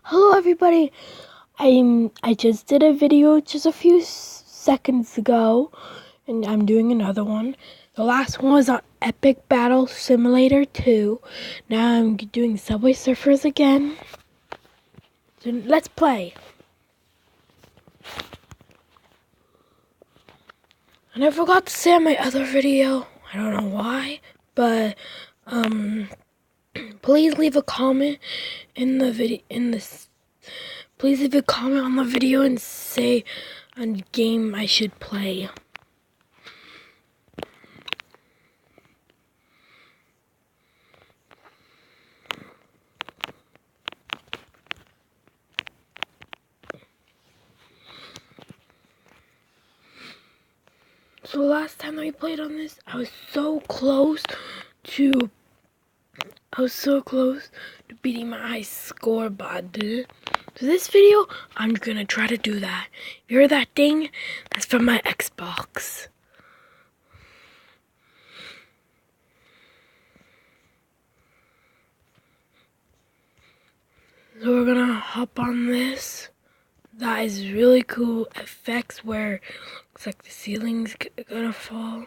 Hello everybody. I just did a video just a few seconds ago, and I'm doing another one. The last one was on Epic Battle Simulator 2. Now I'm doing Subway Surfers again. So let's play. And I forgot to say on my other video, I don't know why, but please leave a comment in the video please leave a comment on the video and say a game I should play. So last time that we played on this, I was so close to beating my high score, but I didn't. So this video, I'm gonna try to do that. If you hear that ding, that's from my Xbox. So we're gonna hop on this. That is really cool effects where it looks like the ceiling's gonna fall.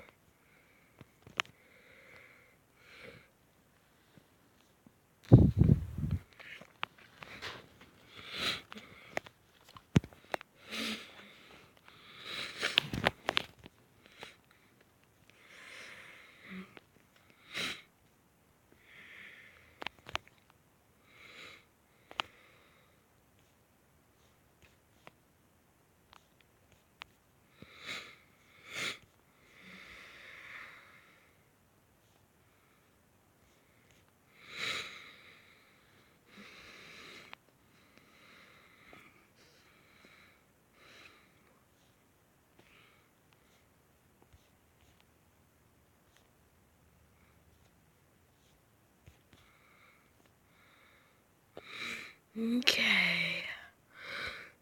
Okay,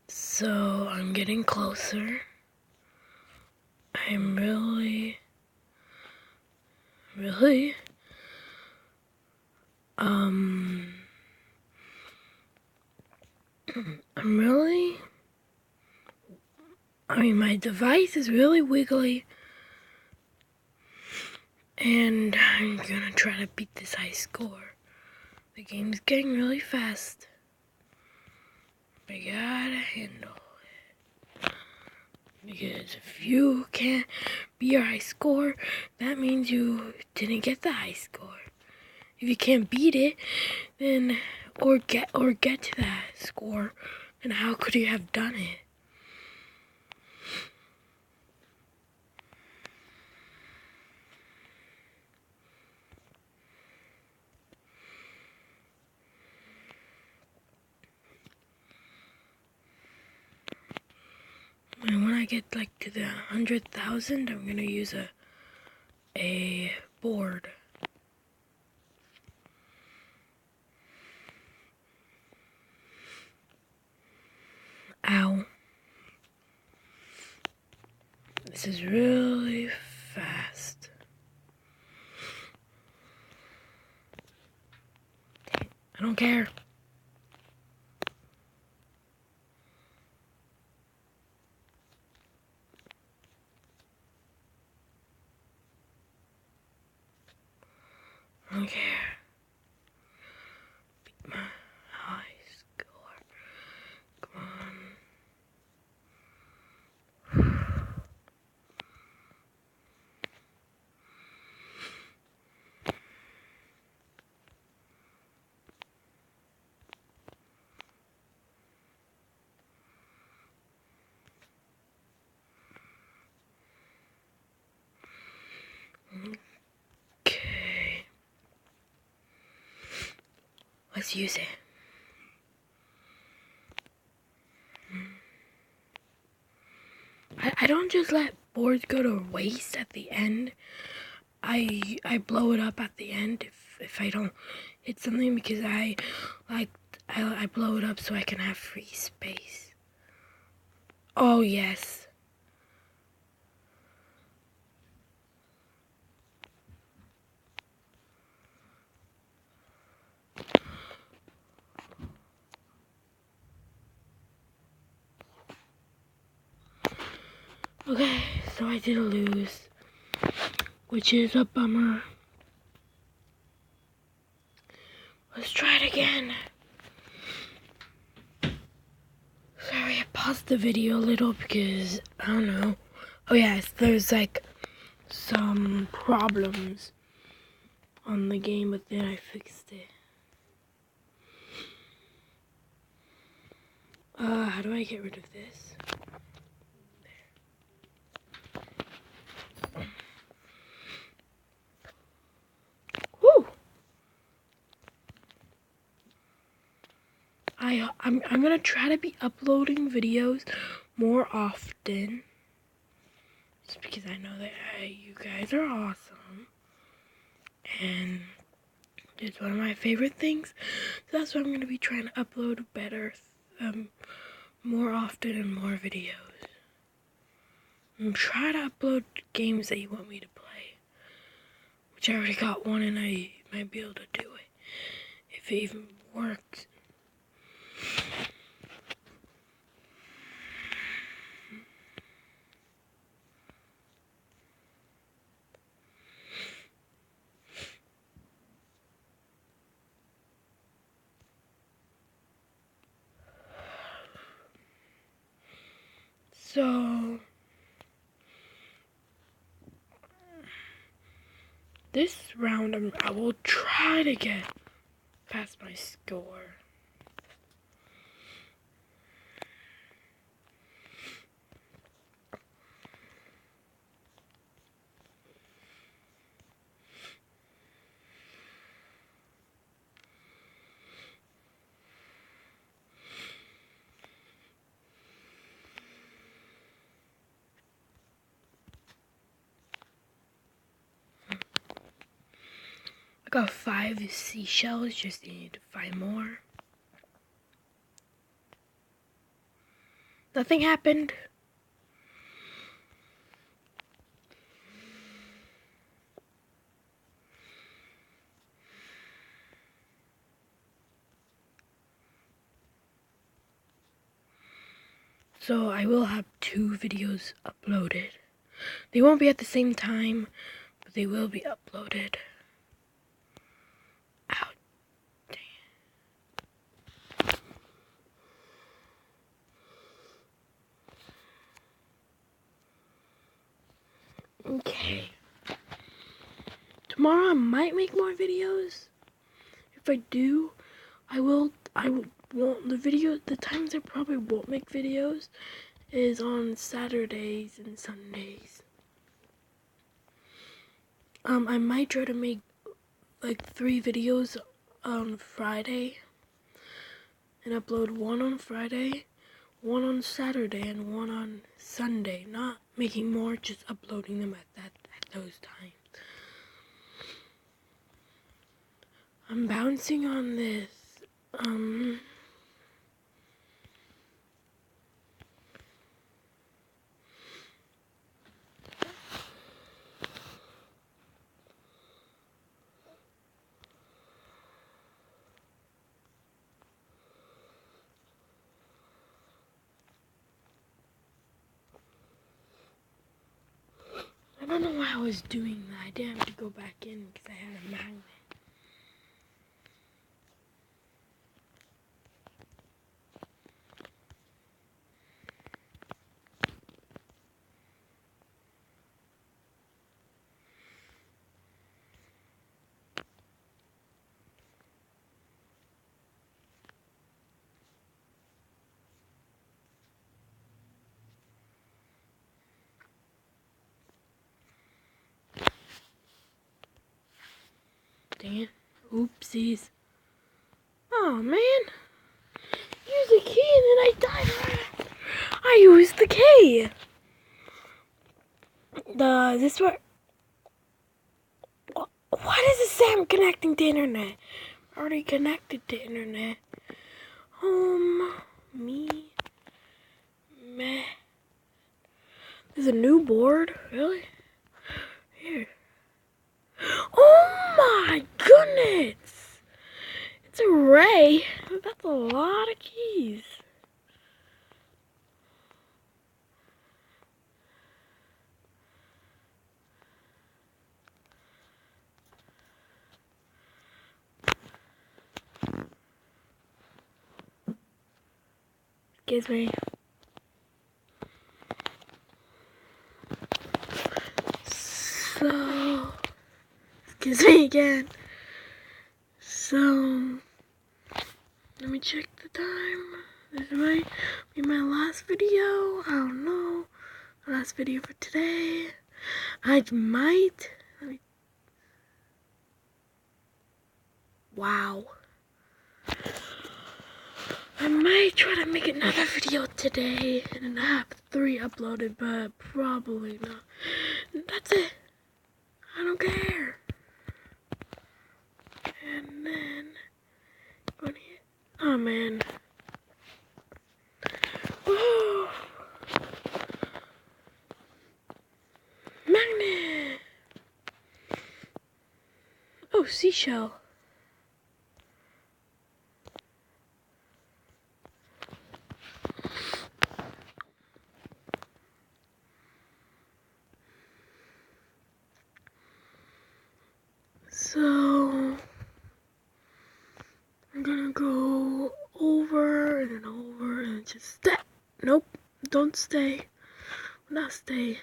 so I'm getting closer. I'm really, my device is really wiggly, and I'm gonna try to beat this high score. The game's getting really fast. I gotta handle it. Because if you can't beat your high score, that means you didn't get the high score. If you can't beat it, then or get to that score, then how could you have done it? And when I get like to the 100,000, I'm gonna use a board. Ow. This is really fast. I don't care. I don't care. Beat my high score. Come on. Okay. Let's use it. I don't just let boards go to waste at the end. I blow it up at the end if I don't hit something, because I blow it up so I can have free space. Oh yes. Okay, so I did lose, which is a bummer. Let's try it again. Sorry, I paused the video a little because, I don't know. Oh yes, there's like some problems on the game, but then I fixed it. How do I get rid of this? There. Woo! I'm gonna try to be uploading videos more often, just because I know that you guys are awesome, and it's one of my favorite things. So that's why I'm gonna be trying to upload better, more often and more videos. I'm trying to upload games that you want me to play, which I already got one, and I might be able to do it if it even works. So this round, I will try to get past my score. I got 5 seashells, just need 5 more. Nothing happened. So I will have 2 videos uploaded. They won't be at the same time, but they will be uploaded. Ow, dang. Okay. Tomorrow I might make more videos. If I do, I won't, the times I probably won't make videos is on Saturdays and Sundays. I might try to make like 3 videos on Friday and upload 1 on Friday, 1 on Saturday, and 1 on Sunday. Not making more, just uploading them at those times. I'm bouncing on this, I don't know why I was doing that. I didn't have to go back in because I had a magnet. Dang it. Oopsies. Oh man. Use the key and then I died right. I used the key. This what? What is this say? I'm connecting to internet. Already connected to internet. Me. Meh. There's a new board? Really? Here. Oh my goodness! It's a Ray. That's a lot of keys. Excuse me. So, excuse me again. So, let me check the time. This might be my last video. I don't know. Last video for today. I might. Wow. I might try to make another video today and have 3 uploaded, but probably not. That's it. I don't care. And then, oh man. Woo! Magnet. Oh, seashell. So, I'm gonna go over and then over and just stay. Nope, don't stay. Not stay.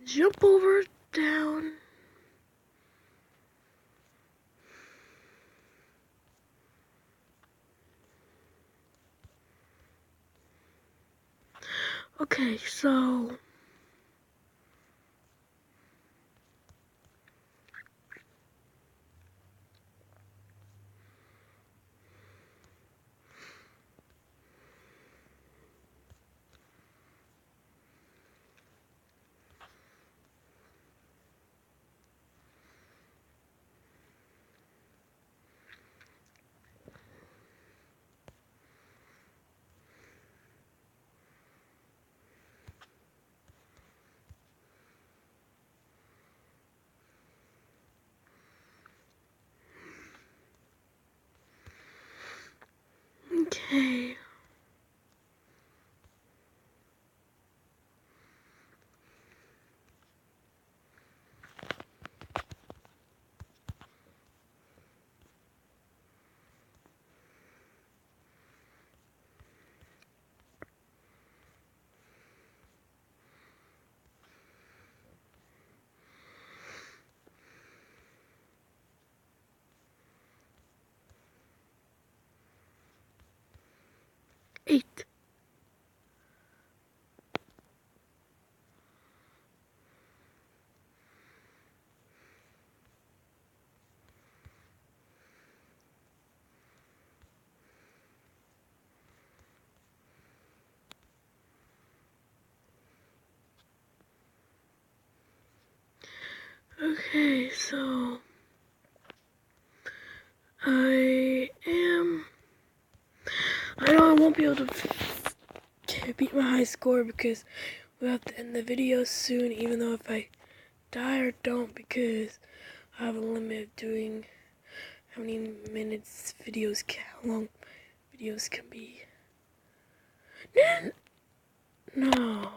Jump over, down. Okay, so okay. Eight. Okay, so I know I won't be able to beat my high score because we'll have to end the video soon, even though if I die or don't, because I have a limit of doing how many minutes videos how long videos can be. No.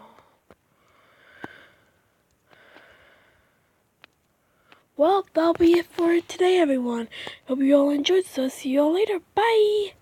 Well, that'll be it for today, everyone. Hope you all enjoyed, so see you all later. Bye!